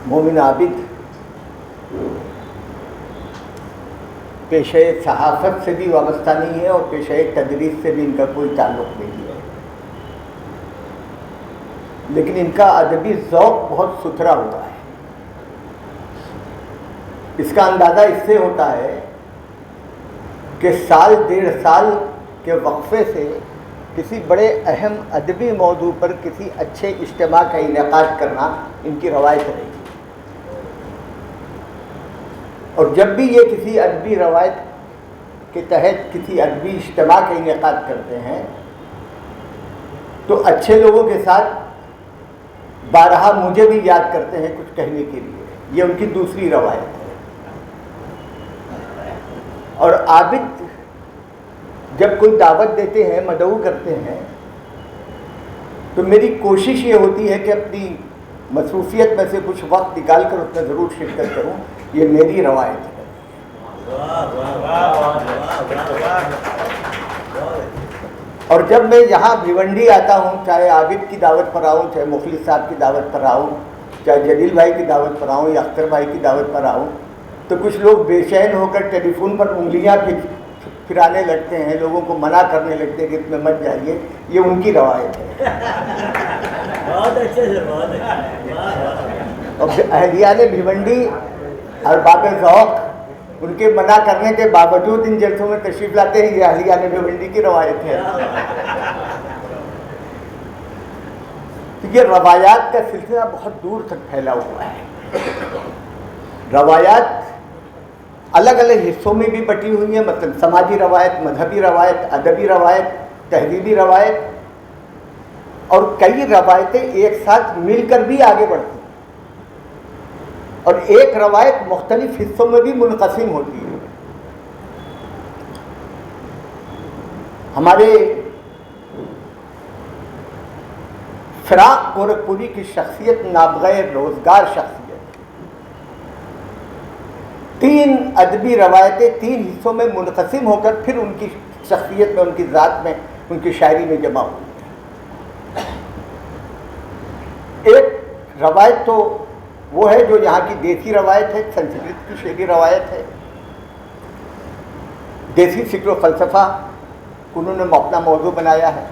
مومن عابد پیشے صحافت سے بھی وابستہ نہیں ہے اور پیشے تدریس سے بھی ان کا کوئی تعلق نہیں ہے، لیکن ان کا ادبی ذوق بہت ستھرا ہوتا ہے۔ اس کا اندازہ اس سے ہوتا ہے کہ سال ڈیڑھ سال کے وقفے سے کسی بڑے اہم ادبی موضوع پر کسی اچھے اجتماع کا انعقاد کرنا ان کی روایت رہی، اور جب بھی یہ کسی ادبی روایت کے تحت کسی ادبی اجتماع کا انعقاد کرتے ہیں تو اچھے لوگوں کے ساتھ بارہا مجھے بھی یاد کرتے ہیں کچھ کہنے کے لیے، یہ ان کی دوسری روایت ہے۔ اور عابد جب کوئی دعوت دیتے ہیں، مدعو کرتے ہیں، تو میری کوشش یہ ہوتی ہے کہ اپنی مصروفیت میں سے کچھ وقت نکال کر اس میں ضرور شرکت کروں، یہ میری روایت ہے۔ اور جب میں یہاں بھیونڈی آتا ہوں، چاہے عابد کی دعوت پر آؤں، چاہے مخلص صاحب کی دعوت پر آؤں، چاہے جلیل بھائی کی دعوت پر آؤں یا اختر بھائی کی دعوت پر آؤں، تو کچھ لوگ بے چین ہو کر ٹیلی فون پر انگلیاں پھرانے لگتے ہیں، لوگوں کو منع کرنے لگتے ہیں کہ اس میں مت جائیے، یہ ان کی روایت ہے۔ بہت اچھے سے، بہت اچھے۔ اور اہلیان بھیونڈی اور باب ذوق ان کے منع کرنے کے باوجود ان جلسوں میں تشریف لاتے ہیں، یہ اہلیان بھیونڈی کی روایت ہے۔ تو یہ روایات کا سلسلہ بہت دور تک پھیلا ہوا ہے۔ روایات الگ الگ حصوں میں بھی بٹی ہوئی ہیں، مثلا سماجی روایت، مذہبی روایت، ادبی روایت، تہذیبی روایت، اور کئی روایتیں ایک ساتھ مل کر بھی آگے بڑھتی ہیں، اور ایک روایت مختلف حصوں میں بھی منقسم ہوتی ہے۔ ہمارے فراق گورکھپوری کی شخصیت نابغہ روزگار شخصیت، تین ادبی روایتیں تین حصوں میں منقسم ہو کر پھر ان کی شخصیت میں، ان کی ذات میں، ان کی شاعری میں جمع ہوئی ہے۔ ایک روایت تو وہ ہے جو یہاں کی دیسی روایت ہے، سنسکرت کی شعری روایت ہے، دیسی فکر و فلسفہ انہوں نے اپنا موضوع بنایا ہے۔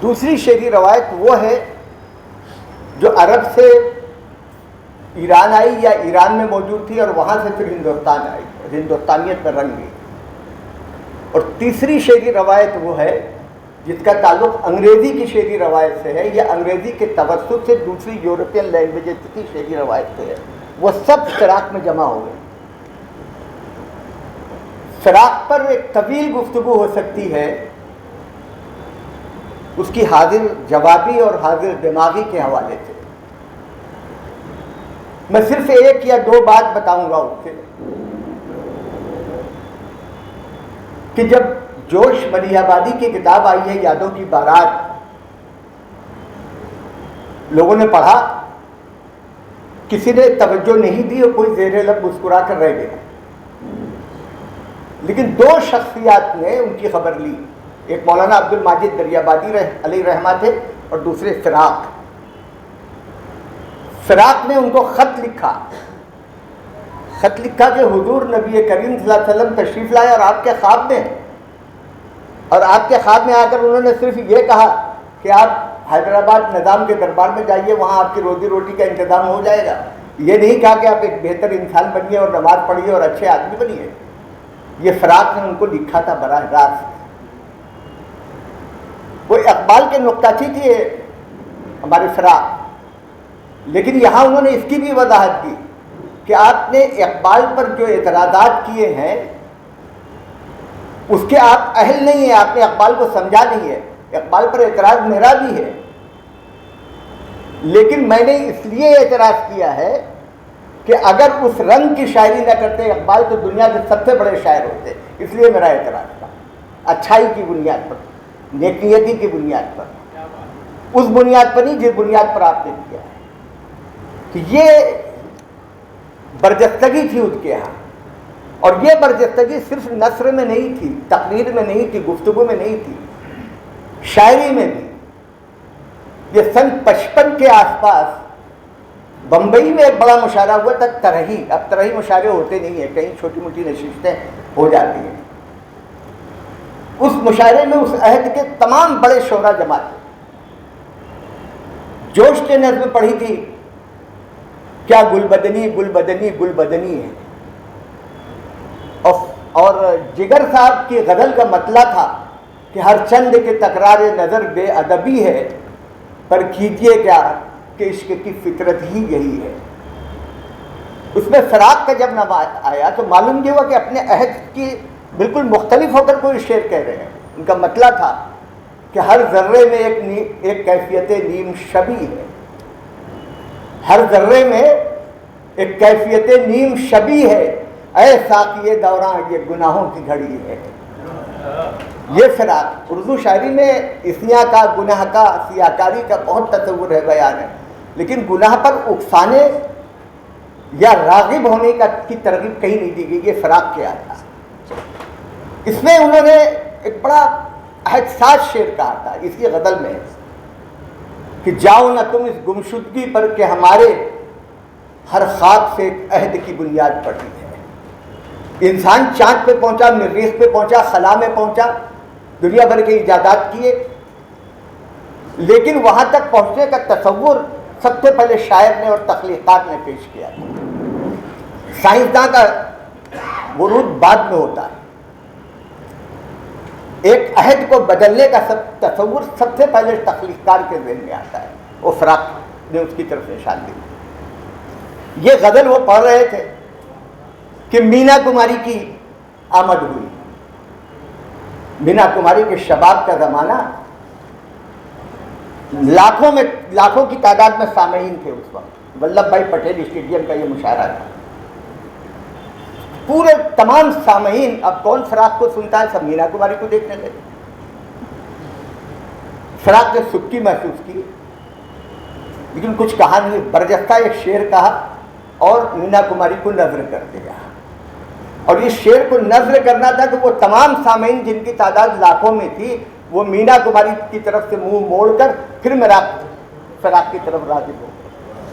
دوسری شعری روایت وہ ہے جو عرب سے ایران آئی یا ایران میں موجود تھی اور وہاں سے پھر ہندوستان آئی، ہندوستانیت میں رنگ لی۔ اور تیسری شعری روایت وہ ہے جس کا تعلق انگریزی کی شعری روایت سے ہے، یا انگریزی کے توسط سے دوسری یورپین لینگویجز کی شعری روایت سے ہے۔ وہ سب فراق میں جمع ہو گئے۔ فراق پر ایک طویل گفتگو ہو سکتی ہے، اس کی حاضر جوابی اور حاضر دماغی کے حوالے سے۔ میں صرف ایک یا دو بات بتاؤں گا اس سے، کہ جب جوش ملیح آبادی کی کتاب آئی ہے یادوں کی بارات، لوگوں نے پڑھا، کسی نے توجہ نہیں دی اور کوئی زیر لب مسکرا کر رہ گیا، لیکن دو شخصیات نے ان کی خبر لی، ایک مولانا عبد الماجد دریابادی علیہ رحمہ تھے اور دوسرے فراق۔ فراق نے ان کو خط لکھا کہ حضور نبی کریم صلی اللہ علیہ وسلم تشریف لائے اور آپ کے خواب میں، اور آپ کے خواب میں آ کر انہوں نے صرف یہ کہا کہ آپ حیدرآباد نظام کے دربار میں جائیے، وہاں آپ کی روزی روٹی کا انتظام ہو جائے گا۔ یہ نہیں کہا کہ آپ ایک بہتر انسان بنیے اور نماز پڑھیے اور اچھے آدمی بنیے۔ یہ فراق نے ان کو لکھا تھا براہ راست۔ وہ اقبال کے نکتہ چی تھے ہمارے فراق، لیکن یہاں انہوں نے اس کی بھی وضاحت کی کہ آپ نے اقبال پر جو اعتراضات کیے ہیں اس کے آپ اہل نہیں ہیں، آپ نے اقبال کو سمجھا نہیں ہے۔ اقبال پر اعتراض میرا بھی ہے، لیکن میں نے اس لیے اعتراض کیا ہے کہ اگر اس رنگ کی شاعری نہ کرتے اقبال تو دنیا کے سب سے بڑے شاعر ہوتے، اس لیے میرا اعتراض تھا، اچھائی کی بنیاد پر، نیکیتی کی بنیاد پر، اس بنیاد پر نہیں جس بنیاد پر آپ نے کیا ہے۔ کہ یہ برجستگی تھی ان کے یہاں، اور یہ برجستگی صرف نثر میں نہیں تھی، تقریر میں نہیں تھی، گفتگو میں نہیں تھی، شاعری میں بھی۔ یہ سن 55 کے آس پاس بمبئی میں ایک بڑا مشاعرہ ہوا تھا ترہی. اب ترہی مشاعرے ہوتے نہیں ہیں, کہیں چھوٹی موٹی نشستیں ہو جاتی ہیں. اس مشاعرے میں اس عہد کے تمام بڑے شعراء جمع تھے. جوش نے نظم پڑھی تھی, کیا گل بدنی گل بدنی گل بدنی ہے, اور جگر صاحب کی غزل کا مطلع تھا کہ ہر چند کے تکرار نظر بے ادبی ہے, پر کیجیے کیا کہ عشق کی فطرت ہی یہی ہے. اس میں فراق کا جب نام آیا تو معلوم یہ ہوا کہ اپنے عہد کی بالکل مختلف ہو کر کوئی شعر کہہ رہے ہیں. ان کا مطلع تھا کہ ہر ذرے میں ایک کیفیت نیم شبی ہے, ہر ذرے میں ایک کیفیت نیم شبی ہے, اے ساقی دوران یہ گناہوں کی گھڑی ہے. یہ فراق اردو شاعری میں اسیاں کا, گناہ کا, سیاکاری کا بہت تصور ہے, بیان ہے, لیکن گناہ پر اکسانے یا راغب ہونے کی ترغیب کہیں نہیں دی گئی. یہ فراق کیا تھا. اس میں انہوں نے ایک بڑا حساس شعر کہا تھا اسی غزل میں کہ جاؤ نہ تم اس گمشدگی پر کہ ہمارے ہر خاک سے ایک عہد کی بنیاد پڑی ہے. انسان چاند پہ پہنچا, مریخ پہ پہنچا, خلا میں پہنچا, دنیا بھر کے ایجادات کیے, لیکن وہاں تک پہنچنے کا تصور سب سے پہلے شاعر نے اور تخلیقات نے پیش کیا تھا. سائنسداں کا ورود بعد میں ہوتا ہے. ایک عہد کو بدلنے کا تصور سب سے پہلے تخلیقات کے ذہن میں آتا ہے. وہ فراق نے اس کی طرف نشان دی. یہ غزل وہ پڑھ رہے تھے کہ مینا کماری کی آمد ہوئی. مینا کماری کے شباب کا زمانہ, لاکھوں کی تعداد میں سامعین تھے اس وقت. ولبھ بھائی پٹیل اسٹیڈیم کا یہ مشاعرہ تھا. پورے تمام سامعین, اب کون فراق کو سنتا ہے, سب مینا کماری کو دیکھنے لگے. فراق نے سکھی محسوس کی, لیکن کچھ کہا نہیں. برجستہ ایک شعر کہا اور مینا کماری کو نظر کر دیا. اور اس شعر کو نظر کرنا تھا کہ وہ تمام سامعین جن کی تعداد لاکھوں میں تھی, وہ مینا کماری کی طرف سے منہ موڑ کر پھر فراق کی طرف راغب ہو.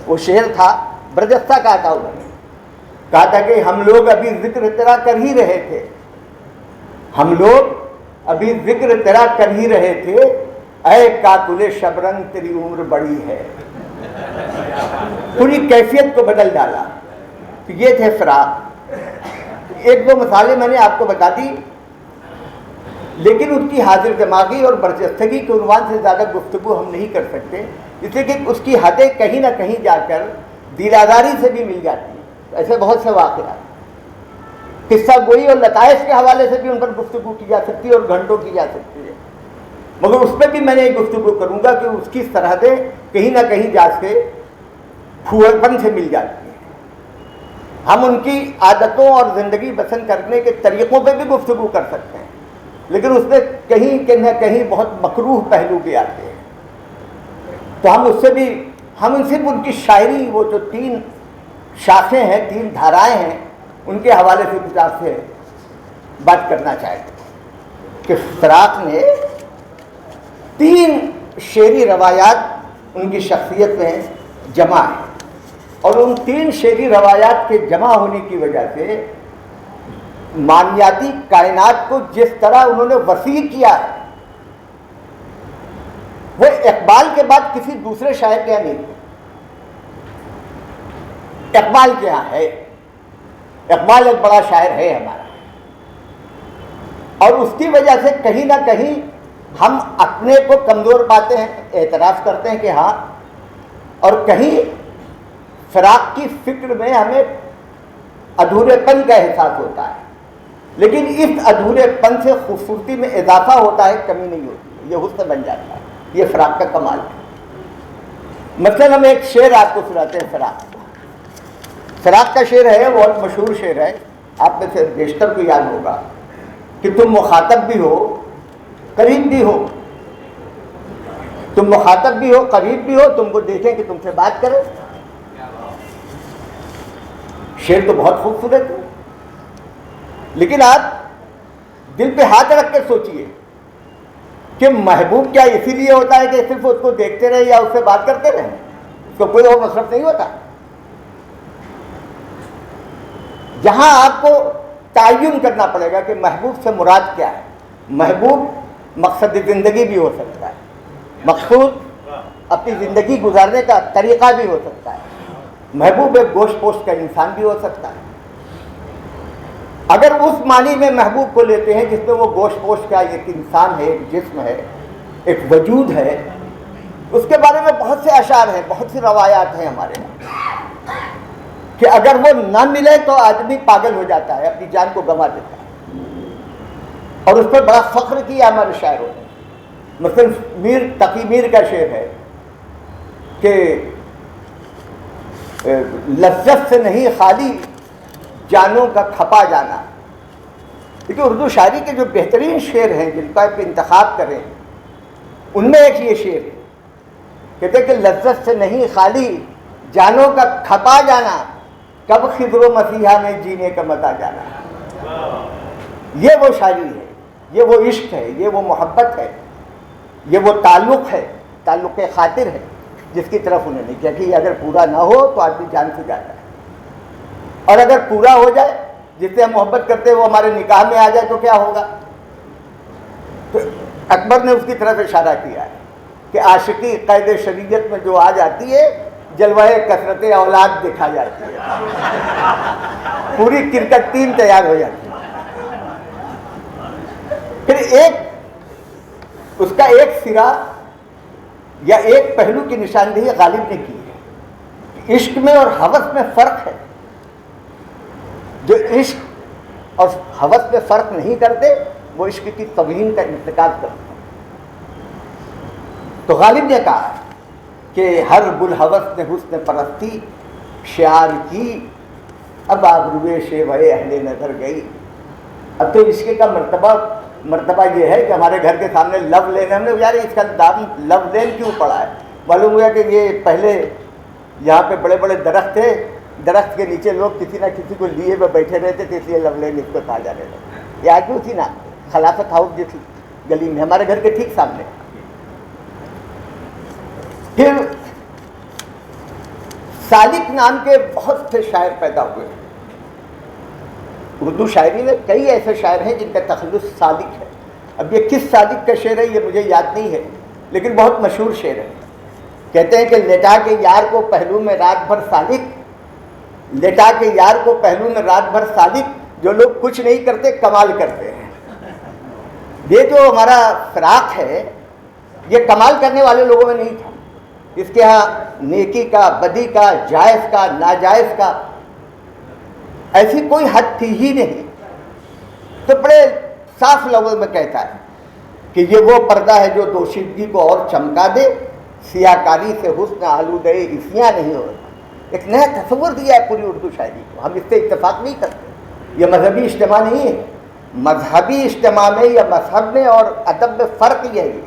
وہ شعر تھا, برجستہ کہا تھا انہوں نے, کہا تھا کہ ہم لوگ ابھی ذکر تیرا کر ہی رہے تھے, ہم لوگ ابھی ذکر تیرا کر ہی رہے تھے, اے کاکل شبرنگ تیری عمر بڑی ہے. پوری کیفیت کو بدل ڈالا. تو یہ تھے فراق. ایک دو مثالیں میں نے آپ کو بتا دی, لیکن ان کی حاضر دماغی اور برجستگی کے عنوان سے زیادہ گفتگو ہم نہیں کر سکتے, اس لیے کہ اس کی حدیں کہیں نہ کہیں جا کر دیلاداری سے بھی مل جاتی ہیں. ایسے بہت سے واقعات, قصہ گوئی اور لطائف کے حوالے سے بھی ان پر گفتگو کی جا سکتی ہے اور گھنٹوں کی جا سکتی ہے, مگر اس پہ بھی میں نے ایک گفتگو کروں گا کہ اس کی سرحدیں کہیں نہ کہیں جا کے پھوڑ پن سے مل جاتی ہیں. ہم ان کی عادتوں اور زندگی بسر کرنے کے طریقوں پہ بھی گفتگو کر سکتے ہیں, لیکن اس میں کہیں نہ کہیں بہت مکروہ پہلو بھی آتے ہیں. تو ہم صرف ان کی شاعری, وہ جو 3 شاخیں ہیں, 3 دھارائیں ہیں, ان کے حوالے سے کچھ آپ سے بات کرنا چاہتے ہیں کہ فراق نے 3 شعری روایات ان کی شخصیت میں جمع ہیں, اور ان 3 شعری روایات کے جمع ہونے کی وجہ سے معنیاتی کائنات کو جس طرح انہوں نے وسیع کیا ہے, وہ اقبال کے بعد کسی دوسرے شاعر کے یہاں نہیں. اقبال کے یہاں ہے. اقبال ایک بڑا شاعر ہے ہمارا, اور اس کی وجہ سے کہیں نہ کہیں ہم اپنے کو کمزور پاتے ہیں, اعتراف کرتے ہیں کہ ہاں, اور کہیں فراق کی فکر میں ہمیں ادھورے پن کا احساس ہوتا ہے, لیکن اس ادھورے پن سے خوبصورتی میں اضافہ ہوتا ہے, کمی نہیں ہوتی. یہ حسن بن جاتا ہے. یہ فراق کا کمال ہے. مثلا ہم ایک شعر آپ کو سناتے ہیں. فراق کا شعر ہے, بہت مشہور شعر ہے, آپ میں سے بیشتر کو یاد ہوگا کہ تم مخاطب بھی ہو قریب بھی ہو, تم مخاطب بھی ہو قریب بھی ہو, تم کو دیکھیں کہ تم سے بات کرے. شعر تو بہت خوبصورت ہے, لیکن آپ دل پہ ہاتھ رکھ کر سوچئے کہ محبوب کیا اسی لیے ہوتا ہے کہ صرف اس کو دیکھتے رہے یا اس سے بات کرتے رہیں؟ اس کو کوئی اور مصرف نہیں ہوتا. یہاں آپ کو تعین کرنا پڑے گا کہ محبوب سے مراد کیا ہے. محبوب مقصد زندگی بھی ہو سکتا ہے, مقصود اپنی زندگی گزارنے کا طریقہ بھی ہو سکتا ہے. محبوب ایک گوشت پوشت کا انسان بھی ہو سکتا ہے. اگر اس معنی میں محبوب کو لیتے ہیں جس میں وہ گوشت پوشت کا ایک انسان ہے, ایک جسم ہے, ایک وجود ہے, اس کے بارے میں بہت سے اشعار ہیں, بہت سی روایات ہیں ہمارے یہاں کہ اگر وہ نہ ملے تو آدمی پاگل ہو جاتا ہے, اپنی جان کو گنوا دیتا ہے. اور اس پر بڑا فخر کیا ہمارے شاعروں نے. مثلا میر تقی میر کا شعر ہے کہ لذت سے نہیں خالی جانوں کا کھپا جانا. دیکھیے اردو شاعری کے جو بہترین شعر ہیں جن کا انتخاب کریں ان میں ایک یہ شعر ہے, کہتے ہیں کہ لذت سے نہیں خالی جانوں کا کھپا جانا, کب خضر و مسیحا نے جینے کا مزہ جانا. یہ وہ شاعری ہے, یہ وہ عشق ہے, یہ وہ محبت ہے, یہ وہ تعلق ہے, تعلق خاطر ہے جس کی طرف انہیں نہیں کیا کہ اگر پورا نہ ہو تو آدمی جان سے جاتا ہے, اور اگر پورا ہو جائے جس سے ہم محبت کرتے ہیں وہ ہمارے نکاح میں آ جائے تو کیا ہوگا. تو اکبر نے اس کی طرف اشارہ کیا ہے کہ عاشقی قید شریعت میں جو آ جاتی ہے جلوہ کثرت اولاد دکھا جاتی ہے, پوری کرکٹ ٹیم تیار ہو جاتی ہے. پھر اس کا ایک سرا یا ایک پہلو کی نشاندہی غالب نے کی ہے. عشق میں اور ہوس میں فرق ہے. جو عشق اور ہوس میں فرق نہیں کرتے وہ عشق کی توہین کا ارتکاب کرتے ہیں. تو غالب نے کہا کہ ہر بلحوث نے حسن پرستی شعار کی, اب آبروئے شیوہ اہل نظر گئی. اب تو عشق کا مرتبہ یہ ہے کہ ہمارے گھر کے سامنے لو لین, ہم نے یار اس کا نام لو لین کیوں پڑا ہے؟ معلوم ہوا کہ یہ پہلے یہاں پہ بڑے بڑے درخت تھے, درخت کے نیچے لوگ کسی نہ کسی کو لیے ہوئے بیٹھے رہتے تھے, اس لیے لو لین اس کو کہا جانے لگا. یہ آج بھی اسی نا خلافت ہاؤس جس گلی میں ہمارے گھر کے ٹھیک سامنے. پھر سالک نام کے بہت سے شاعر پیدا ہوئے. اردو شاعری میں کئی ایسے شاعر ہیں جن کا تخلص سالک ہے. اب یہ کس سالک کا شعر ہے یہ مجھے یاد نہیں ہے, لیکن بہت مشہور شعر ہے. کہتے ہیں کہ لٹا کے یار کو پہلو میں رات بھر سالک, لٹا کے یار کو پہلو میں رات بھر سالک, جو لوگ کچھ نہیں کرتے کمال کرتے ہیں. یہ جو ہمارا فراق ہے یہ کمال کرنے والے لوگوں میں نہیں تھا. اس کے ہاں نیکی کا, بدی کا, جائز کا, ناجائز کا ایسی کوئی حد تھی ہی نہیں. تو بڑے صاف لفظ میں کہتا ہے کہ یہ وہ پردہ ہے جو دوشیدگی کو اور چمکا دے, سیاہ کاری سے حسن آلودہ اسیاں نہیں ہوتا. ایک نیا تصور دیا ہے پوری اردو شاعری کو, ہم اس سے اتفاق نہیں کرتے. یہ مذہبی اجتماع نہیں ہے. مذہبی اجتماع میں یا مذہب میں اور ادب میں فرق یہ ہے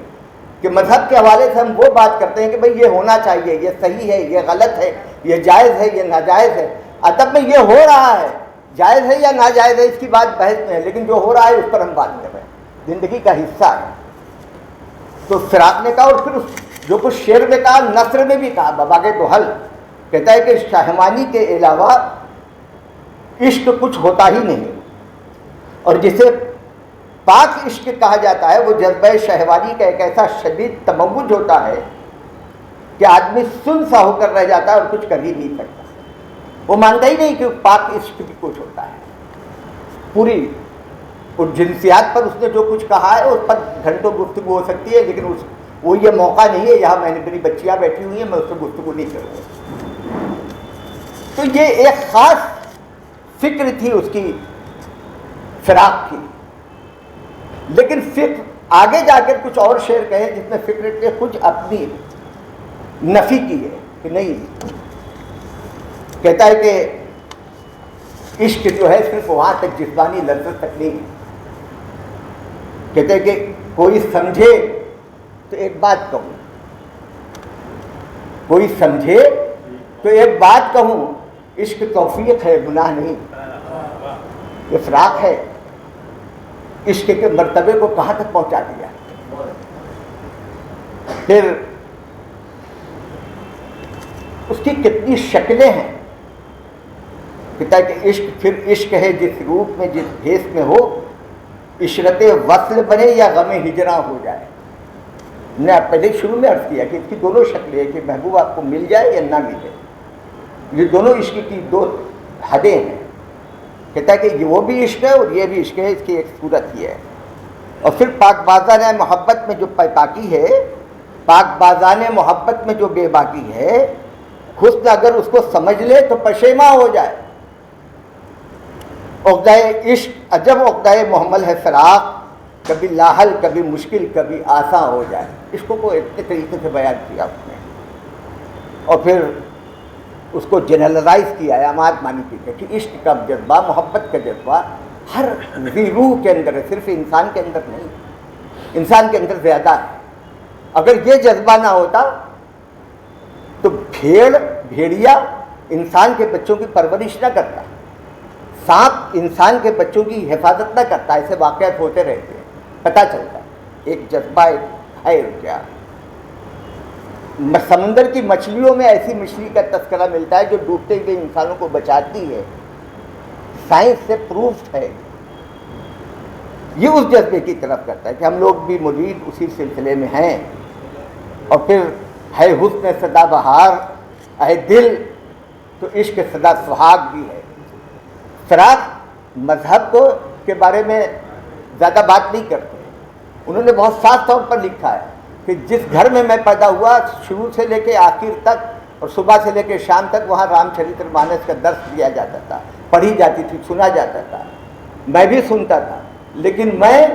کہ مذہب کے حوالے سے ہم وہ بات کرتے ہیں کہ بھئی یہ ہونا چاہیے, یہ صحیح ہے, یہ غلط ہے, یہ جائز ہے, یہ ناجائز ہے. ادب میں یہ ہو رہا ہے, جائز ہے یا ناجائز ہے اس کی بات بحث میں ہے, لیکن جو ہو رہا ہے اس پر ہم بات کر رہے ہیں, زندگی کا حصہ ہے. تو فراق نے کہا, اور پھر جو کچھ شعر میں کہا نثر میں بھی کہا. بباغ دوحل کہتا ہے کہ شاہمانی کے علاوہ عشق کچھ ہوتا ہی نہیں, اور جسے پاک عشق کہا جاتا ہے وہ جذبہ شہوانی کا ایک ایسا شدید تموج ہوتا ہے کہ آدمی سن سا ہو کر رہ جاتا ہے اور کچھ کر ہی نہیں سکتا. وہ مانتا ہی نہیں کہ پاک عشق بھی کچھ ہوتا ہے. پوری اس جنسیات پر اس نے جو کچھ کہا ہے اس پر گھنٹوں گفتگو ہو سکتی ہے, لیکن وہ یہ موقع نہیں ہے. یہاں میں نے میری بچیاں بیٹھی ہوئی ہیں, میں اس سے گفتگو نہیں کروں گا. تو یہ ایک خاص فکر تھی اس کی فراق کی. لیکن فکر آگے جا کر کچھ اور شعر کہے جس میں فکر کے کچھ اپنی نفی کی ہے کہ نہیں. کہتا ہے کہ عشق جو ہے صرف وہاں تک جسمانی لذت تک نہیں ہے. کہتے ہیں کہ کوئی سمجھے تو ایک بات کہوں, کوئی سمجھے تو ایک بات کہوں, عشق توفیق ہے گناہ نہیں. یہ فراق ہے, عشق کے مرتبے کو کہاں تک پہنچا دیا. پھر اس کی کتنی شکلیں ہیں. کہتا ہے کہ عشق پھر عشق ہے جس روپ میں جس بھیس میں ہو، عشرت وصل بنے یا غم ہجراں ہو جائے. میں نے پہلے شروع میں عرض کیا کہ اس کی دونوں شکلیں ہیں کہ محبوب آپ کو مل جائے یا نہ ملے. یہ دونوں عشق کی دو حدیں ہیں. کہتا ہے کہ وہ بھی عشق ہے اور یہ بھی عشق ہے. اس کی ایک صورت یہ ہے. اور پھر پاک بازانہ محبت میں جو پاکی ہے، پاک بازانہ محبت میں جو بے باکی ہے، حسن اگر اس کو سمجھ لے تو پشیماں ہو جائے. عقدۂ عشق عجب عقدۂ محمل ہے فراق، کبھی لاحل کبھی مشکل کبھی آساں ہو جائے. عشق کو اتنے طریقے سے بیان کیا اس نے، اور پھر اس کو جنرلائز کیا ہے، عامات معنی کی ہے کہ عشق کا جذبہ، محبت کا جذبہ ہر ذی روح کے اندر ہے، صرف انسان کے اندر نہیں. انسان کے اندر زیادہ ہے. اگر یہ جذبہ نہ ہوتا تو بھیڑیا انسان کے بچوں کی پرورش نہ کرتا، سانپ انسان کے بچوں کی حفاظت نہ کرتا. ایسے واقعات ہوتے رہتے ہیں، پتہ چلتا ہے ایک جذبہ ہے کیا. سمندر کی مچھلیوں میں ایسی مچھلی کا تذکرہ ملتا ہے جو ڈوبتے ہوئے انسانوں کو بچاتی ہے. سائنس سے پروفڈ ہے. یہ اس جذبے کی طرف کرتا ہے کہ ہم لوگ بھی مرید اسی سلسلے میں ہیں. اور پھر ہے حسن صدا بہار اے دل تو عشق صدا سہاگ بھی ہے. فراق مذہب کے بارے میں زیادہ بات نہیں کرتے. انہوں نے بہت صاف طور پر لکھا ہے کہ جس گھر میں میں پیدا ہوا، شروع سے لے کے آخر تک اور صبح سے لے کے شام تک وہاں رام چرتر مانس کا درس دیا جاتا تھا، پڑھی جاتی تھی، سنا جاتا تھا. میں بھی سنتا تھا، لیکن میں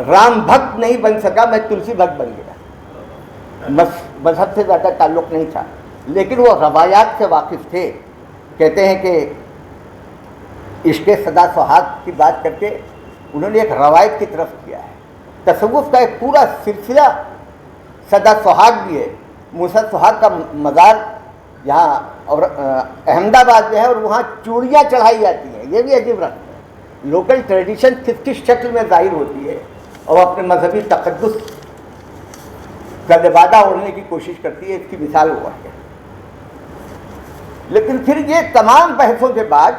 رام بھکت نہیں بن سکا، میں تلسی بھکت بن گیا. مذہب سے زیادہ تعلق نہیں تھا، لیکن وہ روایات سے واقف تھے. کہتے ہیں کہ عشق صدا سہاگ کی بات کر کے انہوں نے ایک روایت کی طرف کیا ہے. تصوف کا ایک پورا سلسلہ صدا سہاگ بھی ہے. موسیٰ سہاگ کا مزار یہاں اور احمد آباد میں ہے، اور وہاں چوڑیاں چڑھائی جاتی ہیں. یہ بھی عجیب رقم ہے. لوکل ٹریڈیشن کس شکل میں ظاہر ہوتی ہے اور اپنے مذہبی تقدس کا لبادہ اوڑھنے کی کوشش کرتی ہے. اس کی مثال ہوا ہے. لیکن پھر یہ تمام بحثوں کے بعد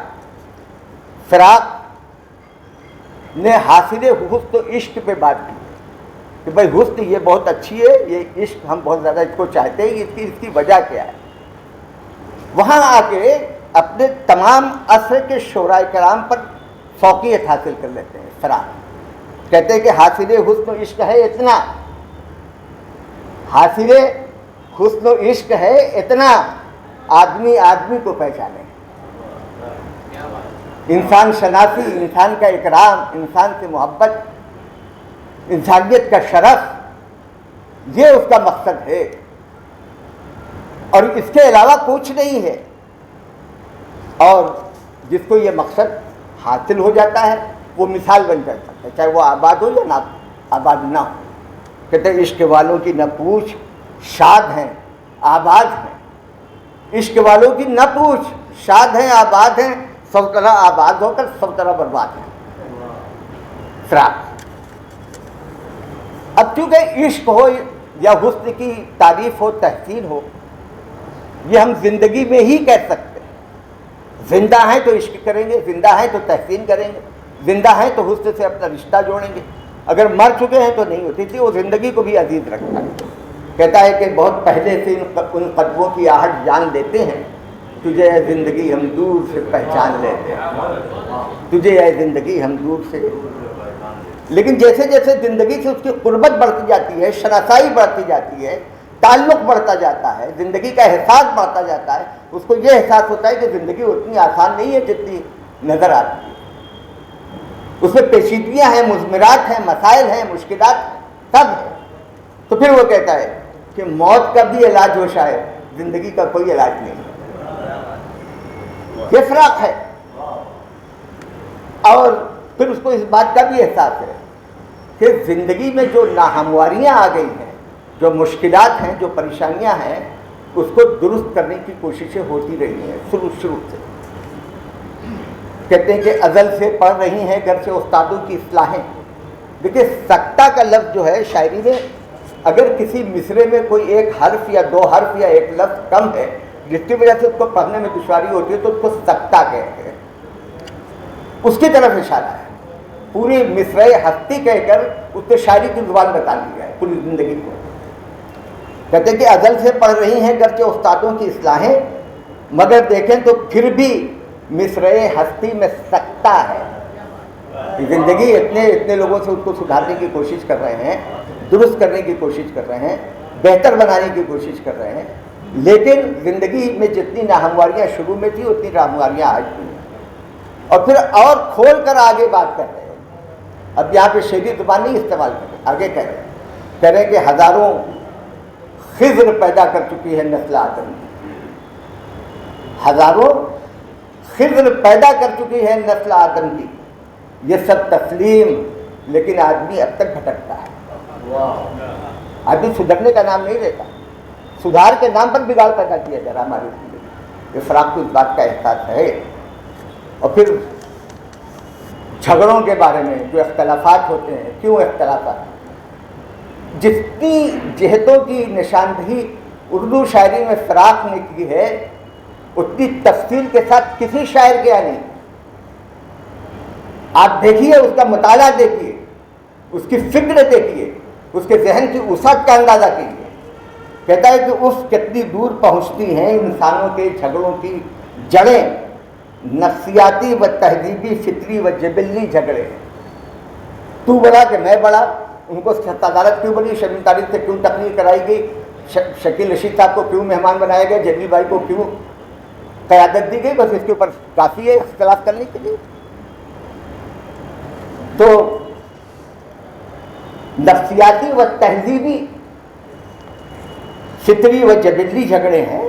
فراق نے حاصل حسن و عشق پہ بات کی کہ بھائی حسن یہ بہت اچھی ہے، یہ عشق ہم بہت زیادہ اس کو چاہتے ہیں، اس کی وجہ کیا ہے. وہاں آ کے اپنے تمام عصر کے شعراء کرام پر فوقیت حاصل کر لیتے ہیں. فراق کہتے ہیں کہ حاصل حسن و عشق ہے اتنا، حاصل حسن و عشق ہے اتنا، آدمی آدمی کو پہچانے. انسان شناسی، انسان کا اکرام، انسان سے محبت، انسانیت کا شرف، یہ اس کا مقصد ہے اور اس کے علاوہ کچھ نہیں ہے. اور جس کو یہ مقصد حاصل ہو جاتا ہے وہ مثال بن جاتا ہے، چاہے وہ آباد ہو یا نہ آباد نہ ہو. کہتے ہیں عشق والوں کی نہ پوچھ شاد ہیں آباد ہیں. عشق والوں کی نہ پوچھ شاد ہیں آباد ہیں، سب طرح آباد ہو کر سب طرح برباد ہیں. فراق اب چونکہ عشق ہو یا حسن کی تعریف ہو، تحسین ہو، یہ ہم زندگی میں ہی کہہ سکتے ہیں. زندہ ہیں تو عشق کریں گے، زندہ ہیں تو تحسین کریں گے، زندہ ہیں تو حسن سے اپنا رشتہ جوڑیں گے. اگر مر چکے ہیں تو نہیں ہوتی تھی. وہ زندگی کو بھی عزیز رکھتا ہے. کہتا ہے کہ بہت پہلے سے ان قدموں کی آہٹ جان لیتے ہیں، تجھے اے زندگی ہم دور سے پہچان لیتے ہیں، تجھے اے زندگی ہم دور سے. لیکن جیسے جیسے زندگی سے اس کی قربت بڑھتی جاتی ہے، شناسائی بڑھتی جاتی ہے، تعلق بڑھتا جاتا ہے، زندگی کا احساس بڑھتا جاتا ہے، اس کو یہ احساس ہوتا ہے کہ زندگی اتنی آسان نہیں ہے جتنی نظر آتی ہے. اس میں پیچیدگیاں ہیں، مضمرات ہیں، مسائل ہیں، مشکلات ہیں، سب ہے. تو پھر وہ کہتا ہے کہ موت کا بھی علاج ہو شاید، زندگی کا کوئی علاج نہیں. یہ فراق ہے. اور پھر اس کو اس بات کا بھی احساس ہے کہ زندگی میں جو ناہمواریاں آ گئی ہیں، جو مشکلات ہیں، جو پریشانیاں ہیں، اس کو درست کرنے کی کوششیں ہوتی رہی ہیں شروع سے. کہتے ہیں کہ ازل سے پڑھ رہی ہیں گھر سے استادوں کی اصلاحیں. دیکھیے سکتہ کا لفظ جو ہے شاعری میں اگر کسی مصرے میں کوئی ایک حرف یا دو حرف یا ایک لفظ کم ہے جس کی وجہ سے اس کو پڑھنے میں دشواری ہوتی ہے تو اس کو سکتہ کہتے ہیں، اس کی طرف اشارہ ہے۔ پوری مصرعِ ہستی کہہ کر اس نے شاعری کی زبان بتا دی ہے پوری زندگی کو۔ کہتے ہیں کہ ازل سے پڑھ رہی ہیں گرچہ استادوں کی اصلاحیں، مگر دیکھیں تو پھر بھی مصرعِ ہستی میں سکتہ ہے۔ زندگی اتنے لوگوں سے اس کو سدھارنے کی کوشش کر رہے ہیں، درست کرنے کی کوشش کر رہے ہیں، بہتر بنانے کی کوشش کر رہے ہیں، لیکن زندگی میں جتنی ناہمواریاں شروع میں تھی اتنی ناہمواریاں آج بھی ہیں، اور پھر اور کھول کر آگے بات کر رہے ہیں۔ اب یہاں پہ شعری زبان نہیں استعمال کر رہے، آگے کہہ رہے ہیں کہ ہزاروں خضر پیدا کر چکی ہے نسل آدم کی، ہزاروں خضر پیدا کر چکی ہے نسل آدم کی، یہ سب تسلیم، لیکن آدمی اب تک بھٹکتا ہے۔ آدمی سدھرنے کا نام نہیں لیتا، سدھار کے نام پر بگاڑ پیدا کیا جا رہا ہماری زندگی۔ افراط کو اس بات کا احساس ہے۔ اور پھر جھگڑوں کے بارے میں جو اختلافات ہوتے ہیں، کیوں اختلافات؟ جتنی جہتوں کی نشاندہی اردو شاعری میں فراق نے کی ہے اتنی تفصیل کے ساتھ کسی شاعر کے نہیں۔ آپ دیکھیے، اس کا مطالعہ دیکھیے، اس کی فکر دیکھیے، اس کے ذہن کی وسعت کا اندازہ کیجیے۔ کہتا ہے کہ اس کتنی دور پہنچتی ہیں انسانوں کے جھگڑوں کی جڑیں، نفسیاتی و تہذیبی، فطری و جبلی جھگڑے۔ تو بڑا کہ میں بڑا، ان کو صدارت کیوں بنی، شرم تاریخ سے کیوں تقریر کرائی گئی، شکیل رشید صاحب کو کیوں مہمان بنایا گیا، جلیل بھائی کو کیوں قیادت دی گئی، بس اس کے اوپر کافی ہے اختلاف کرنے کے لیے۔ تو نفسیاتی و تہذیبی، فطری و جبلی جھگڑے ہیں۔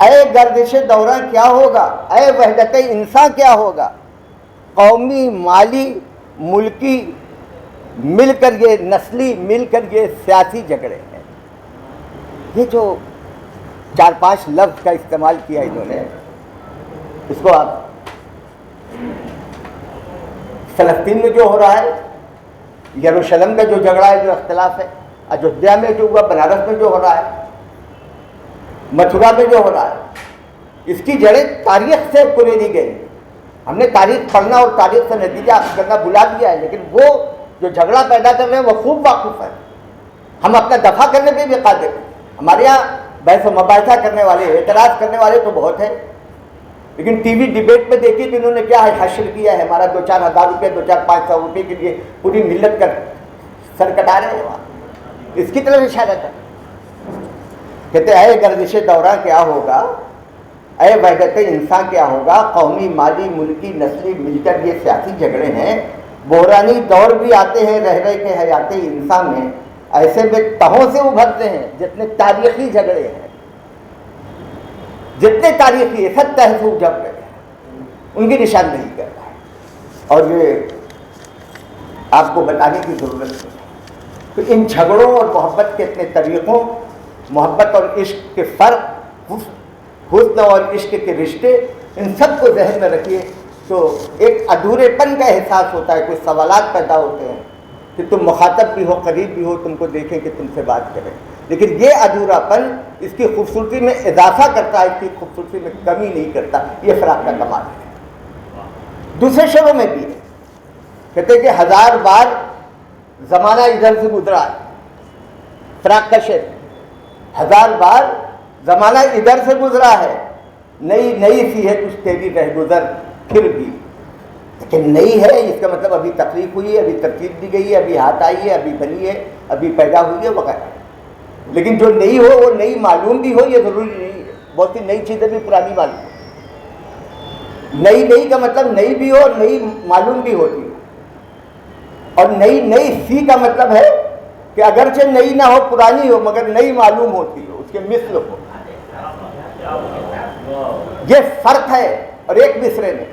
اے گردش دورہ کیا ہوگا، اے وحدت انسان کیا ہوگا، قومی، مالی، ملکی مل کر یہ، نسلی مل کر یہ سیاسی جھگڑے ہیں۔ یہ جو 4-5 لفظ کا استعمال کیا انہوں نے، اس کو آپ فلسطین میں جو ہو رہا ہے، یروشلم کا جو جھگڑا ہے، جو اختلاف ہے، ایودھیا میں جو ہوا، بنارس میں جو ہو رہا ہے، متھرا میں جو ہو رہا ہے، اس کی جڑیں تاریخ سے کلیدی گئی۔ ہم نے تاریخ پڑھنا اور تاریخ سے نتیجہ حاصل کرنا بلا دیا ہے، لیکن وہ جو جھگڑا پیدا کر رہے ہیں وہ خوب واقف ہے۔ ہم اپنا دفاع کرنے پہ بھی قادر ہیں۔ ہمارے یہاں بحث و مباحثہ کرنے والے، اعتراض کرنے والے تو بہت ہیں، لیکن ٹی وی ڈیبیٹ میں دیکھیے کہ انہوں نے کیا حشر کیا ہے، ہمارا 2-4 ہزار روپے، 2-4-500 روپے کے لیے پوری ملت کا سر کٹا رہے ہیں وہاں۔ اس کی طرف اشارہ کر کہتے ہیں اے گردش دورہ کیا ہوگا، اے وحدت انسان کیا ہوگا، قومی، مالی، ملکی، نسلی مل کر یہ سیاسی جھگڑے ہیں۔ بحرانی دور بھی آتے ہیں رہ رہ کے حیات انسان میں، ایسے میں تہوں سے ابھرتے ہیں جتنے تاریخی جھگڑے ہیں، جتنے تاریخی سب تہ سے جھگ رہے ہیں، ان کی نشاندہی کر رہا ہے۔ اور یہ آپ کو بتانے کی ضرورت ہے کہ ان جھگڑوں اور محبت کے اتنے طریقوں، محبت اور عشق کے فرق، حسن اور عشق کے رشتے، ان سب کو ذہن میں رکھیے تو ایک ادھورے پن کا احساس ہوتا ہے۔ کوئی سوالات پیدا ہوتے ہیں کہ تم مخاطب بھی ہو، قریب بھی ہو، تم کو دیکھیں کہ تم سے بات کریں، لیکن یہ ادھورا پن اس کی خوبصورتی میں اضافہ کرتا ہے، اس کی خوبصورتی میں کمی نہیں کرتا۔ یہ فراق کا کمال ہے۔ دوسرے شعروں میں بھی ہے، کہتے ہیں کہ 1000 بار زمانہ ادھر سے گزرا ہے، فراق کا شعر، 1000 بار زمانہ ادھر سے گزرا ہے، نئی نئی سی ہے کچھ تیری رہ گزر پھر بھی۔ لیکن نئی ہے اس کا مطلب ابھی تخلیق ہوئی ہے، ابھی ترتیب دی گئی ہے، ابھی ہاتھ آئی ہے، ابھی بنی ہے، ابھی پیدا ہوئی ہے وغیرہ۔ لیکن جو نئی ہو وہ نئی معلوم بھی ہو، یہ ضروری نہیں ہے۔ بہت سی نئی چیزیں بھی پرانی معلوم ہو۔ نئی کا مطلب نئی بھی ہو اور نئی معلوم بھی ہوتی ہے۔ اور نئی سی کا مطلب ہے کہ اگرچہ نئی نہ ہو، پرانی ہو، مگر نئی معلوم ہوتی ہو، اس کے مثل ہو۔ یہ فرق ہے۔ اور ایک مصرے میں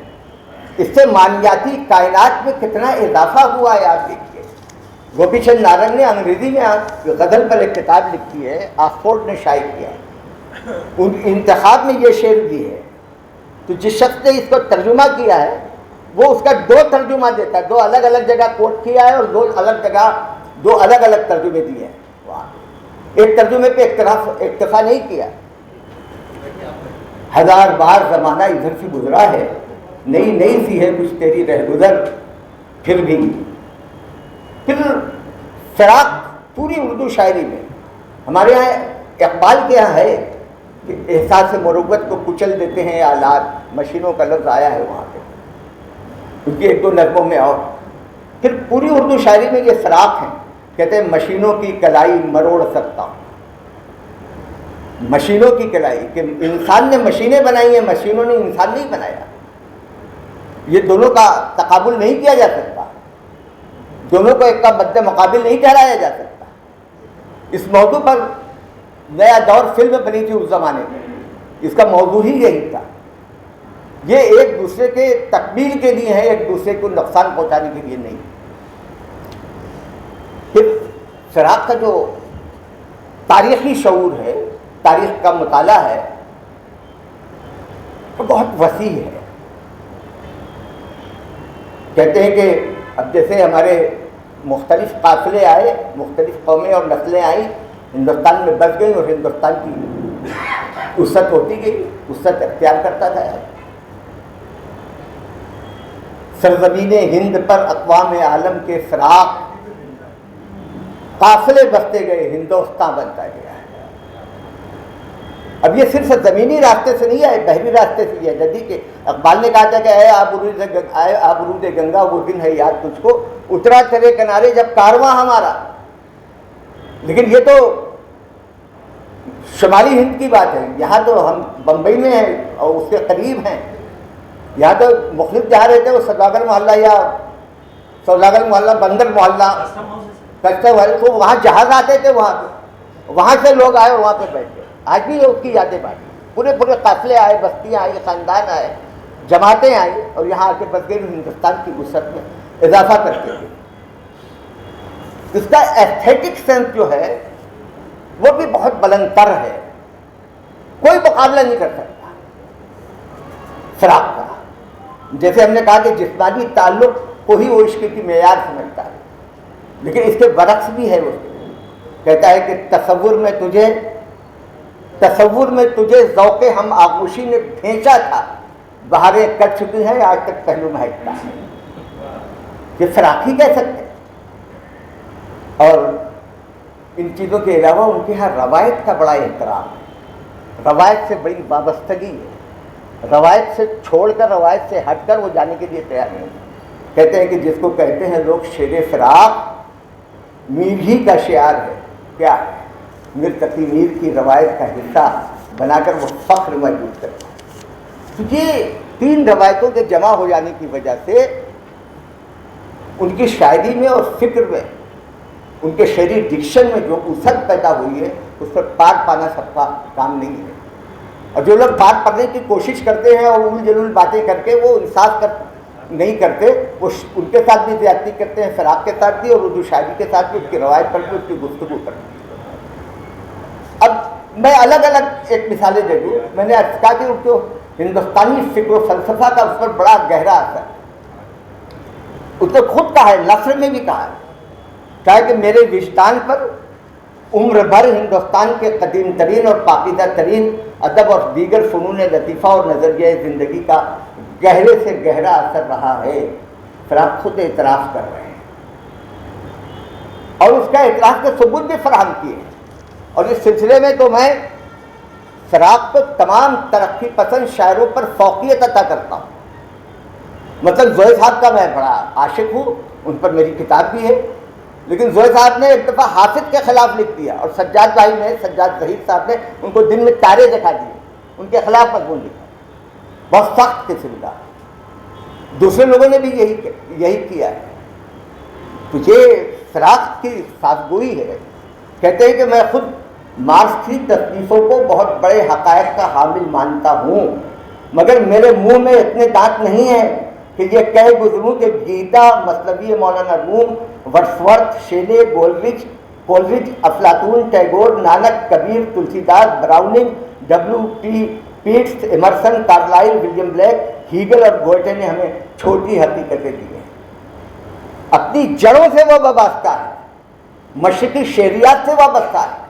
اس سے معنیاتی کائنات میں کتنا اضافہ ہوا ہے آپ دیکھیے۔ گوپی چند نارنگ نے انگریزی میں غزل پر ایک کتاب لکھی ہے، آکسفورڈ نے شائع کیا ہے، ان انتخاب میں یہ شعر بھی ہے۔ تو جس شخص نے اس کو ترجمہ کیا ہے وہ اس کا 2 ترجمہ دیتا ہے، 2 الگ الگ جگہ کوٹ کیا ہے اور 2 الگ جگہ دو الگ الگ ترجمے دیے ہیں وہاں. ایک ترجمے پہ اکتفا نہیں کیا. 1000 بار زمانہ ادھر سے گزرا ہے، نئی سی ہے کچھ تیری رہ گزر پھر بھی. پھر فراق پوری اردو شاعری میں ہمارے یہاں اقبال کے یہاں ہے کہ احساس مروت کو کچل دیتے ہیں آلات، مشینوں کا لفظ آیا ہے وہاں پہ ان کی 1-2 نظموں میں. اور پھر پوری اردو شاعری میں یہ فراق ہیں. کہتے ہیں مشینوں کی کلائی مروڑ سکتا ہوں. مشینوں کی کلائی کہ انسان نے مشینیں بنائی ہیں، مشینوں نے انسان نہیں بنایا. یہ دونوں کا تقابل نہیں کیا جا سکتا، دونوں کو ایک کا مد مقابل نہیں ٹھہرایا جا سکتا. اس موضوع پر نیا دور فلم بنی تھی اس زمانے میں، اس کا موضوع ہی یہی تھا. یہ ایک دوسرے کے تکمیل کے لیے ہے، ایک دوسرے کو نقصان پہنچانے کے لیے نہیں. پھر فراق کا جو تاریخی شعور ہے، تاریخ کا مطالعہ ہے، وہ بہت وسیع ہے. کہتے ہیں کہ اب جیسے ہمارے مختلف قافلے آئے، مختلف قومیں اور نسلیں آئیں، ہندوستان میں بس گئی اور ہندوستان کی وسعت ہوتی گئی، وسعت اختیار کرتا تھا. سرزمین ہند پر اقوام عالم کے فراق، قافلے بستے گئے، ہندوستان بنتا گیا. اب یہ صرف زمینی راستے سے نہیں آئے، بحری راستے سے ہے. ندی کے اقبال نے کہا تھا کہ اے آبرود گنگا وہ دن ہے یاد تجھ کو، اترا تیرے کنارے جب کارواں ہمارا. لیکن یہ تو شمالی ہند کی بات ہے. یہاں تو ہم بمبئی میں ہیں اور اس کے قریب ہیں. یہاں تو مختلف جہاں رہتے ہیں، وہ سوداگر محلہ یا سوداگر محلہ، بندر محلہ، کسٹم والے، تو وہاں جہاز آتے تھے، وہاں سے لوگ آئے اور وہاں پہ بیٹھ گئے. آج بھی اس کی یادیں باقی. پورے قافلے آئے، بستیاں آئی، خاندان آئے، جماعتیں آئی اور یہاں آ کے بس گئے، ہندوستان کی وسعت میں اضافہ کرتے تھے. اس کا ایستھیٹک سینس جو ہے وہ بھی بہت بلند تر ہے، کوئی مقابلہ نہیں کر سکتا فراق کا. جیسے ہم نے کہا کہ جسمانی تعلق کو ہی وہ عشق کی معیار سمجھتا ہے، لیکن اس کے برعکس بھی ہے. وہ کہتا ہے کہ تصور میں تجھے ذوق ہم آغوشی نے بھیجا تھا، بہاریں کٹ چکی ہیں آج تک پہلو مہکتا ہے. یہ فراق ہی کہہ سکتے. اور ان چیزوں کے علاوہ ان کے یہاں روایت کا بڑا احترام ہے، روایت سے بڑی وابستگی ہے. روایت سے چھوڑ کر، روایت سے ہٹ کر وہ جانے کے لیے تیار نہیں. کہتے ہیں کہ جس کو کہتے ہیں لوگ شیر فراق، میر ہی کا شعار ہے. کیا ہے؟ میر تقی میر کی روایت کا حصہ بنا کر وہ فخر محسوس کرتا ہے. تو یہ 3 روایتوں کے جمع ہو جانے کی وجہ سے ان کی شاعری میں اور فکر میں، ان کے شعری ڈکشن میں جو وسعت پیدا ہوئی ہے، اس پر پار پانا سب کا کام نہیں ہے. اور جو لوگ پار پانے کی کوشش کرتے ہیں اور الٹ جلول باتیں کر کے وہ انصاف نہیں کرتے، وہ ان کے ساتھ بھی زیادتی کرتے ہیں، فراق کے ساتھ بھی اور اردو شاعری کے ساتھ بھی، اس کی روایت پر بھی، اس کی گفتگو پر بھی. اب میں الگ الگ ایک مثالیں دے دوں. میں نے کہا کہ جو ہندوستانی فکر و فلسفہ کا اس پر بڑا گہرا اثر ہے. اس نے خود کہا ہے، نثر میں بھی کہا ہے کہ میرے وجدان پر عمر بھر ہندوستان کے قدیم ترین اور پاکیزہ ترین ادب اور دیگر فنون لطیفہ اور نظریہ زندگی کا گہرے سے گہرا اثر رہا ہے. فراق خود اعتراف کر رہے ہیں اور اس کا اعتراف کے ثبوت بھی فراہم کیے ہیں. اور اس سلسلے میں تو میں فراق کو تمام ترقی پسند شاعروں پر فوقیت عطا کرتا ہوں. مثلا زوہے صاحب کا میں بڑا عاشق ہوں، ان پر میری کتاب بھی ہے. لیکن زوہے صاحب نے ایک دفعہ حافظ کے خلاف لکھ دیا اور سجاد بھائی نے، سجاد ظہیر صاحب نے ان کو دن میں تارے دکھا دیے، ان کے خلاف مضمون لکھا، بہت سخت قسم کا. دوسرے لوگوں نے بھی یہی کیا ہے. تو یہ فراق کی سازگوئی ہے. کہتے ہیں کہ میں خود مارکس کی تصنیفوں کو بہت بڑے حقائق کا حامل مانتا ہوں، مگر میرے منہ میں اتنے دانت نہیں ہیں کہ یہ کہہ گزروں کہ گیتا، مثنوی مولانا روم، ورڈسورتھ، شیلے، کولرج، افلاطون، Tagore, Nanak, Kabir, Tulsidas, Browning, WP Yeats, Emerson, Carlyle, William Blake, Hegel اور گوئٹے نے ہمیں چھوٹی حقیقتیں دی ہیں. اپنی جڑوں سے وہ وابستہ ہے. مشرقی شہریات سے وابستہ ہے،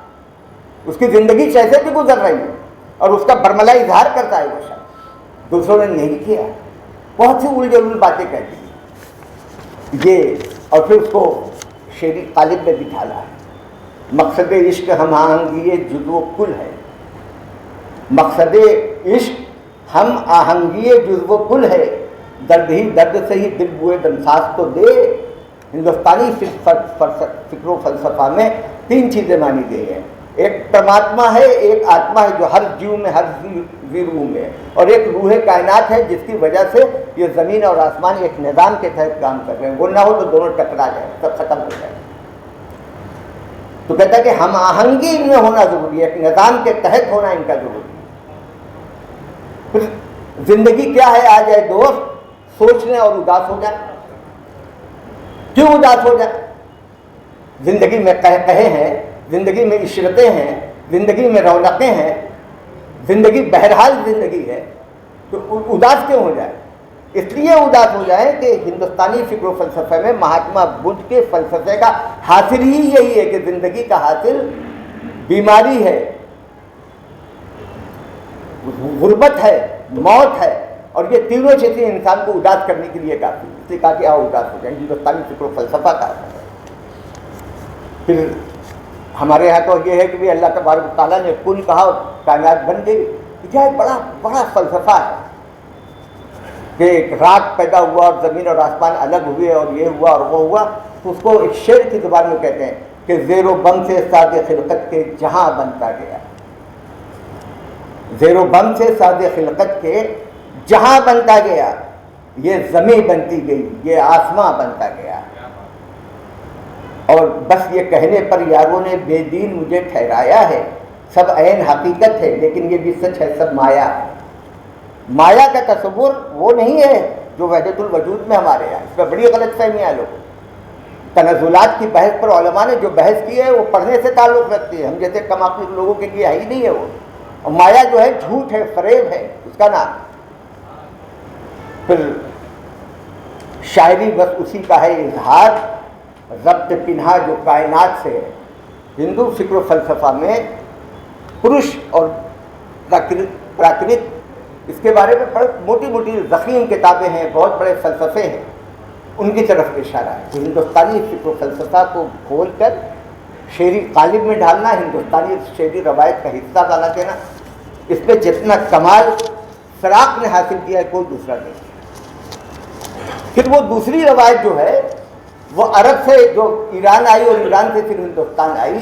اس کی زندگی کیسے بھی گزر رہی ہے اور اس کا برملا اظہار کرتا ہے وہ شخص، دوسروں نے نہیں کیا، بہت سی الٹ جلول باتیں کہتی ہیں یہ، اور پھر اس کو شعری قالب میں بھی ڈھالا ہے۔ مقصد عشق ہم آہنگی جز و کل ہے، مقصد عشق ہم آہنگی جز و کل ہے، درد ہی درد سے ہی دل بوئے دمساز تو دے۔ ہندوستانی فکر و فلسفہ میں تین چیزیں مانی گئی ہیں، ایک پرماتما ہے، ایک آتما ہے جو ہر جیو میں، ہر زی روح میں، اور ایک روح کائنات ہے جس کی وجہ سے یہ زمین اور آسمان ایک نظام کے تحت کام کر رہے ہیں، وہ نہ ہو تو دونوں ٹکرا جائیں، سب ختم ہو جائے۔ تو کہتا ہے کہ ہم آہنگی ان میں ہونا ضروری ہے، ایک نظام کے تحت ہونا ان کا ضروری ہے۔ پھر زندگی کیا ہے؟ آ جائے دوست سوچ لیں اور اداس ہو جائے۔ کیوں اداس ہو جائے؟ زندگی میں قہقہے ہیں، زندگی میں عشرتیں ہیں، زندگی میں رونقیں ہیں، زندگی بہرحال زندگی ہے، تو اداس کیوں ہو جائے؟ اس لیے اداس ہو جائے کہ ہندوستانی فکر و فلسفے میں مہاتما بدھ کے فلسفے کا حاصل ہی یہی ہے کہ زندگی کا حاصل بیماری ہے، غربت ہے، موت ہے، اور یہ تینوں چیزیں انسان کو اداس کرنے کے لیے کافی، اس لیے کہا کہ آؤ اداس ہو جائیں، ہندوستانی فکر و فلسفہ کا ہے۔ پھر ہمارے یہاں تو یہ ہے کہ اللہ تبارک و تعالیٰ نے کن کہا اور کائنات بن گئی، یہ ایک بڑا فلسفہ ہے کہ ایک رات پیدا ہوا اور زمین اور آسمان الگ ہوئے اور یہ ہوا اور وہ ہوا، تو اس کو ایک شعر کی زبان میں کہتے ہیں کہ زیر و بم سے ساز خلقت کے جہاں بنتا گیا، زیر و بم سے ساز خلقت کے جہاں بنتا گیا، یہ زمین بنتی گئی، یہ آسماں بنتا گیا، اور بس یہ کہنے پر یاروں نے بے دین مجھے ٹھہرایا ہے، سب عین حقیقت ہے لیکن یہ بھی سچ ہے سب مایا ہے۔ مایا کا تصور وہ نہیں ہے جو وحدت الوجود میں ہمارے یہاں، اس میں بڑی غلط فہمیاں لوگ، تنزلات کی بحث پر علماء نے جو بحث کی ہے وہ پڑھنے سے تعلق رکھتی ہے، ہم جیسے کم عقل لوگوں کے لیے ہے ہی نہیں ہے وہ، اور مایا جو ہے جھوٹ ہے، فریب ہے اس کا نام۔ پھر شاعری بس اسی کا ہے اظہار، ربط پنہا جو کائنات سے ہے۔ ہندو فکر و فلسفہ میں پرش اور پراکرت، اس کے بارے میں بڑی موٹی موٹی ضخیم کتابیں ہیں، بہت بڑے فلسفے ہیں، ان کی طرف اشارہ ہے۔ تو ہندوستانی فکر و فلسفہ کو کھول کر شعری قالب میں ڈالنا، ہندوستانی شعری روایت کا حصہ بنا دینا، اس پہ جتنا کمال فراق نے حاصل کیا ہے کوئی دوسرا نہیں۔ پھر وہ دوسری روایت جو ہے وہ عرب سے جو ایران آئی اور ایران سے پھر ہندوستان آئی،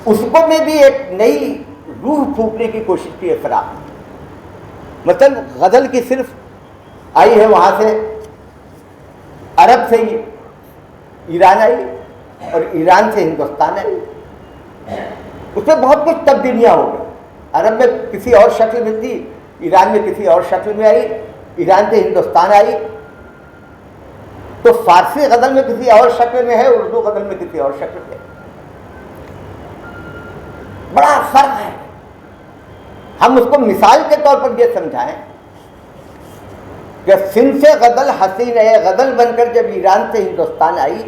اس کو میں بھی ایک نئی روح پھونکنے کی کوشش کی ہے فراق۔ مثلا غزل کی صرف آئی ہے وہاں سے، عرب سے ایران آئی اور ایران سے ہندوستان آئی، اس میں بہت کچھ تبدیلیاں ہو گئی۔ عرب میں کسی اور شکل میں تھی، ایران میں کسی اور شکل میں آئی، ایران سے ہندوستان آئی، تو فارسی غزل میں کسی اور شکل میں ہے، اردو غزل میں کسی اور شکل میں ہے، بڑا فرق ہے۔ ہم اس کو مثال کے طور پر یہ سمجھائیں کہ صنف غزل حسین غزل بن کر جب ایران سے ہندوستان آئی،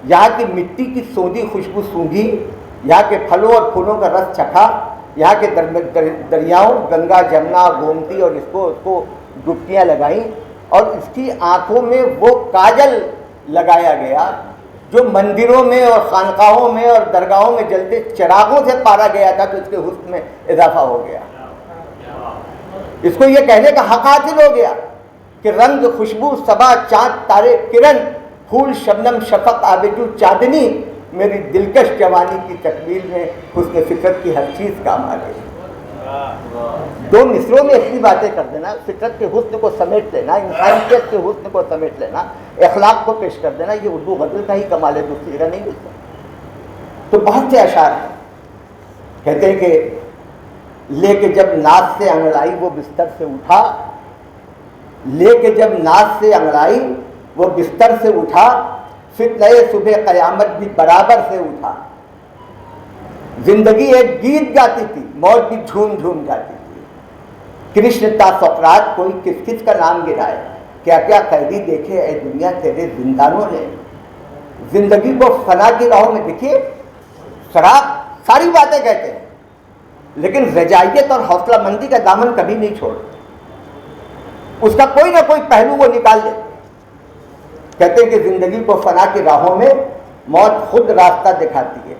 یہاں کی مٹی کی سوندھی خوشبو سونگھی، یہاں کے پھلوں اور پھولوں کا رس چکھا، یہاں کے دریاؤں گنگا جمنا گومتی اور اس کو ڈبکیاں لگائیں، اور اس کی آنکھوں میں وہ کاجل لگایا گیا جو مندروں میں اور خانقاہوں میں اور درگاہوں میں جلتے چراغوں سے پارا گیا تھا، تو اس کے حسن میں اضافہ ہو گیا۔ اس کو یہ کہنے کا حق حاصل ہو گیا کہ رنگ خوشبو صبا چاند تارے کرن پھول شبنم شفق آبجو چاندنی، میری دلکش جوانی کی تکمیل میں حسن فطرت کی ہر چیز کام آ گئی۔ دو مصروں میں اتنی باتیں کر دینا، فطرت کے حسن کو سمیٹ لینا، انسانیت کے حسن کو سمیٹ لینا، اخلاق کو پیش کر دینا، یہ اردو غزل کا ہی کمال ہے، دوسری جگہ نہیں ملتا۔ تو بہت سے اشعار ہیں، کہتے ہیں کہ لے کے جب ناز سے انگڑائی وہ بستر سے اٹھا، لے کے جب ناز سے انگڑائی وہ بستر سے اٹھا، فتنہ صبح قیامت بھی برابر سے اٹھا۔ زندگی ایک گیت گاتی تھی، موت بھی جھوم جھوم گاتی تھی۔ کرشن تا سقراط کوئی کس کس کا نام گرائے، کیا کیا قیدی دیکھے اے دنیا تیرے زندانوں نے۔ زندگی کو فنا کی راہوں میں دیکھیے، شراب ساری باتیں کہتے ہیں لیکن رجائیت اور حوصلہ مندی کا دامن کبھی نہیں چھوڑتے، اس کا کوئی نہ کوئی پہلو وہ نکال دیتے، کہتے ہیں کہ زندگی کو فنا کی راہوں میں موت خود راستہ دکھاتی ہے،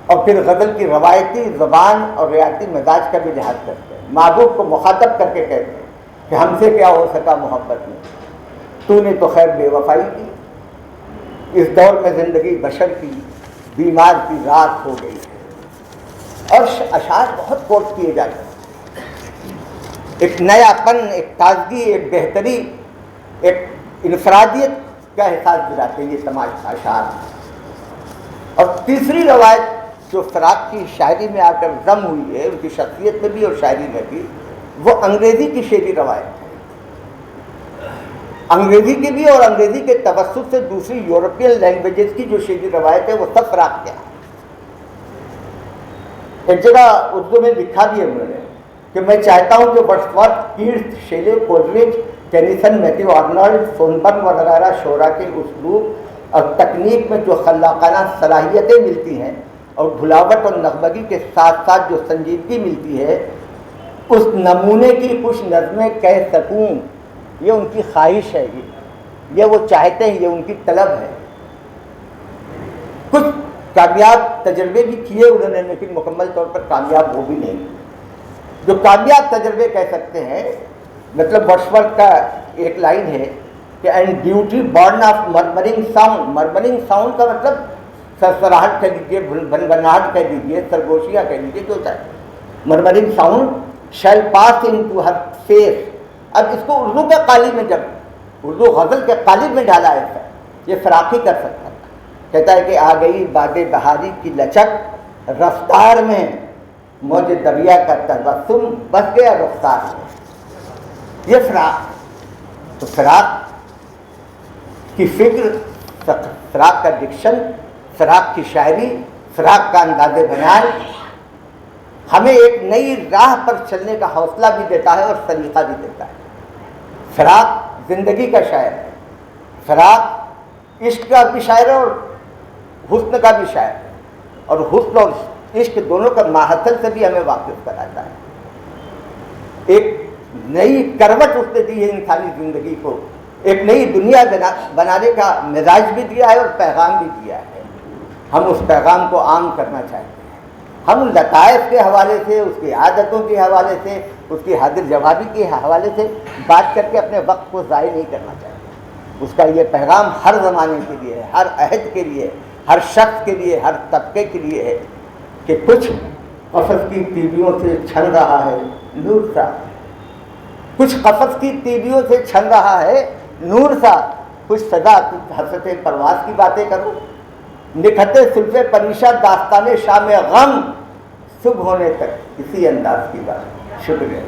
اور پھر غزل کی روایتی زبان اور ریاتی مزاج کا بھی لحاظ کرتے ہیں، محبوب کو مخاطب کر کے کہتے ہیں کہ ہم سے کیا ہو سکا محبت میں، تو نے تو خیر بے وفائی کی، اس دور میں زندگی بشر کی بیمار کی رات ہو گئی ہے۔ اور اشعار بہت کوٹ کیے جاتے ہیں، ایک نیا پن، ایک تازگی، ایک بہتری، ایک انفرادیت کا احساس دلاتے ہیں یہ سماج اشعار۔ اور تیسری روایت جو فراق کی شاعری میں آ کر ضم ہوئی ہے، ان کی شخصیت میں بھی اور شاعری میں بھی، وہ انگریزی کی شعری روایت ہے، انگریزی کی بھی، اور انگریزی کے توسط سے دوسری یورپین لینگویجز کی جو شعری روایت ہے وہ سب فراق کیا ہے۔ ایک جگہ اردو میں لکھا بھی ہے انہوں نے کہ میں چاہتا ہوں کہ Wordsworth, Keats, Shelley, Coleridge, Tennyson, Matthew Arnold, Swinburne وغیرہ شعراء کے اسلوب اور تکنیک میں جو خلاقانہ صلاحیتیں ملتی ہیں اور بھلاوٹ اور نغمگی کے ساتھ ساتھ جو سنجیدگی ملتی ہے، اس نمونے کی کچھ نظمیں کہہ سکوں، یہ ان کی خواہش ہے، یہ وہ چاہتے ہیں، یہ ان کی طلب ہے۔ کچھ کامیاب تجربے بھی کیے انہوں نے لیکن مکمل طور پر کامیاب وہ بھی نہیں۔ جو کامیاب تجربے کہہ سکتے ہیں، مطلب ورڈسورتھ کا ایک لائن ہے کہ and beauty born of murmuring sound, murmuring sound کا مطلب سرسراہٹ کہہ دیجیے، بھنبھناہٹ کہہ دیجیے، سرگوشیاں کہہ دیجیے، جو چاہے، murmuring sound shall pass into her face. اب اس کو اردو کے قالب میں، جب اردو غزل کے قالب میں ڈالا ہے یہ فراقی کر سکتا ہے، کہتا ہے کہ آ گئی باد بہاری کی لچک رفتار میں، موج دریا کا تبسم بس گیا رفتار میں۔ یہ فراق، تو فراق کی فکر، فراق کا ڈکشن، فراق کی شاعری، فراق کا انداز بیان ہمیں ایک نئی راہ پر چلنے کا حوصلہ بھی دیتا ہے اور سلیقہ بھی دیتا ہے۔ فراق زندگی کا شاعر ہے، فراق عشق کا بھی شاعر ہے اور حسن کا بھی شاعر ہے، اور حسن اور عشق دونوں کا ماحصل سے بھی ہمیں واقف کراتا ہے۔ ایک نئی کروٹ اس نے دی ہے انسانی زندگی کو، ایک نئی دنیا بنانے کا مزاج بھی دیا ہے اور پیغام بھی دیا ہے۔ ہم اس پیغام کو عام کرنا چاہتے ہیں، ہم لطائف کے حوالے سے، اس کی عادتوں کے حوالے سے، اس کی حاضر جوابی کے حوالے سے بات کر کے اپنے وقت کو ضائع نہیں کرنا چاہتے۔ اس کا یہ پیغام ہر زمانے کے لیے ہے، ہر عہد کے لیے، ہر شخص کے لیے، ہر طبقے کے لیے ہے کہ کچھ قفس کی تیبیوں سے چھن رہا ہے نور سا، کچھ قفس کی تیبیوں سے چھن رہا ہے نور سا، کچھ صدا، کچھ حسرت پرواز کی باتیں کرو، نکھتے سلف پریشہ داستان شام غم، صبح ہونے تک اسی انداز کی بات۔ شکریہ۔